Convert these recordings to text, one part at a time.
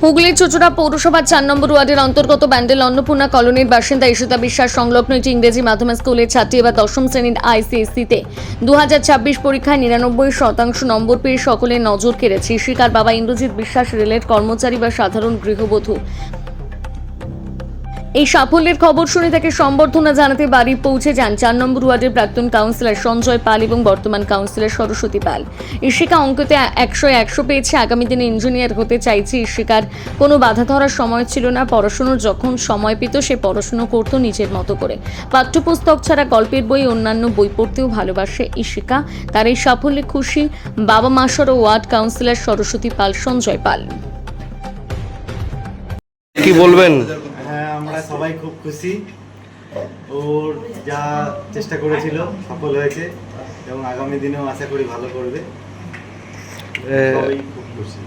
হুগলির চুচুড়া পৌরসভার 4 নম্বর ওয়ার্ডের অন্তর্গত ব্যান্ডেল অন্নপূর্ণা কলোনির বাসিন্দা ঈশিতা বিশ্বাস সংলগ্ন একটি ইংরেজি মাধ্যমিক স্কুলের ছাত্রী এবার 10ম শ্রেণীর আইসিএসসিতে 2026 পরীক্ষায় 99% নম্বর পেয়ে সকলের নজর কেড়েছে। ঈশিকার বাবা ইন্দ্রজিৎ বিশ্বাস রেলের কর্মচারী বা সাধারণ গৃহবধূ। এই সাফল্যের খবর শুনে তাকে সম্বর্ধনা জানাতে বাড়ি পৌঁছে যান 4 নম্বর ওয়ার্ডের প্রাক্তন কাউন্সিলর সঞ্জয় পাল এবং বর্তমান কাউন্সিলর সরস্বতী পাল। ঈশিকা অঙ্কতে 100 পেয়েছে। আগামী দিনে ইঞ্জিনিয়ার হতে চাইছে। ঈশিকার কোনো বাধা ধরার সময় ছিল না। পড়াশোনার যখন সময় পেত সে পড়াশোনা করত নিজের মতো করে। পাঠ্যপুস্তক ছাড়া গল্পের বই, অন্যান্য বই পড়তেও ভালোবাসে ঈশিকা। তার এই সাফল্যে খুশি বাবা মা সহ ওয়ার্ড কাউন্সিলর সরস্বতী পাল, সঞ্জয় পাল। কি বলবেন? হ্যাঁ, আমরা সবাই খুব খুশি। ওর যা চেষ্টা করেছিল সফল হয়েছে এবং আগামী দিনেও আশা করি ভালো করবে। সবাই খুব খুশি।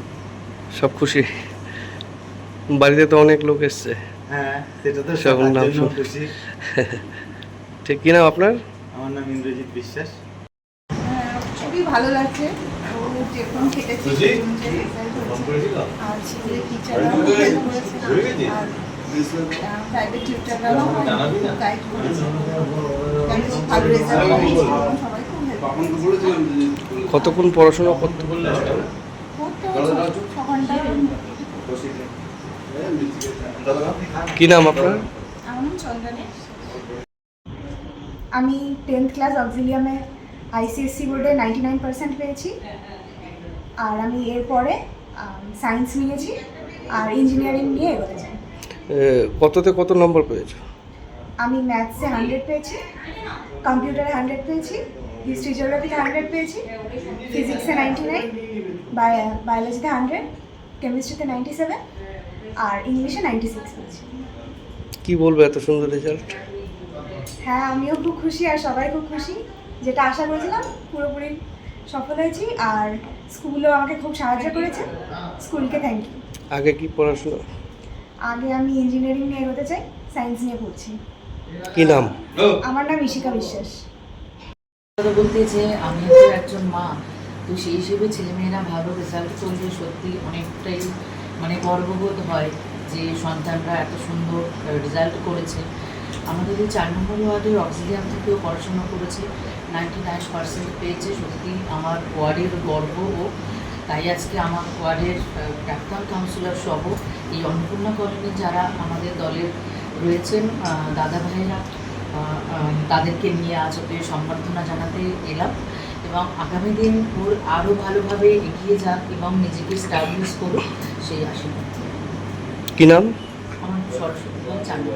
সব খুশি। বাড়িতে তো অনেক লোক এসছে। হ্যাঁ, সেটা তো সকল নাম সবার জন্য খুশি। ঠিক কি নাম আপনার? আমার নাম ইন্দ্রজিৎ বিশ্বাস। খুবই ভালো লাগছে। ও যেরকম খেটেছে আর স্কুলের টিচাররাও করেছে আর প্রাইভেট টিউটাররাও গাইড করেছে। ভালো রেজাল্ট করেছে, সবাই খুব হেল্প কতক্ষণ পড়াশোনা করতে বললে? করতে হচ্ছে 6 ঘন্টা। কি নাম আপনার? আমার নাম চন্দনে। আমি 10th ক্লাস অক্সিলিয়ামে আইসিএসসি বোর্ডে 99% পেয়েছি। আর আমি এরপরে সায়েন্স নিয়েছি আর ইঞ্জিনিয়ারিং নিয়ে এগোতে চাই। কততে কত নম্বর পেয়েছো? আমি ম্যাথসে 100 পেয়েছি, কম্পিউটারে 100 পেয়েছি, হিস্ট্রি জিওগ্রাফিতে 100 পেয়েছি, ফিজিক্সে 99, বায়োলজিতে 100, কেমিস্ট্রিতে 97 আর ইংলিশে 96 পেয়েছি। কি বলবে এত সুন্দর রেজাল্ট? হ্যাঁ, আমিও খুব খুশি আর সবাই খুব খুশি। যেটা আশা করেছিলাম পুরোপুরি সফল হয়েছি আর স্কুলও আমাকে খুব সাহায্য করেছে। স্কুলকে থ্যাংক ইউ। আগে কি পড়াশোনা? আগে আমি ইঞ্জিনিয়ারিং নিয়ে এগোতে চাই, সায়েন্স নিয়ে পড়ছি। কি নাম? আমার নাম ঈশিকা বিশ্বাস। বলতে যে আমি তো একজন মা, তো সেই হিসেবে ছেলেমেয়েরা ভালো রেজাল্ট করলে সত্যি অনেকটাই গর্ববোধ হয় যে সন্তানরা এত সুন্দর রেজাল্ট করেছে। আমাদের এই 4 নম্বর ওয়ার্ডের অক্সিলিয়াম থেকেও পড়াশোনা করেছে, 99% পেয়েছে। সত্যি আমার ওয়ার্ডের গর্ব। ও তাই আজকে আমার ওয়ার্ডের প্রাক্তন কাউন্সিলর সহ এই অন্নপূর্ণা কলোনির যারা আমাদের দলের রয়েছেন দাদা ভাইয়েরা, তাদেরকে নিয়ে আজ ওকে সম্বর্ধনা জানাতে এলাম এবং আগামী দিন ওর আরও ভালোভাবে এগিয়ে যাক এবং নিজেকে স্টাবলিশ করুক সেই আশীর্বাদ। কি নাম? আমার সরস্বতী চালু।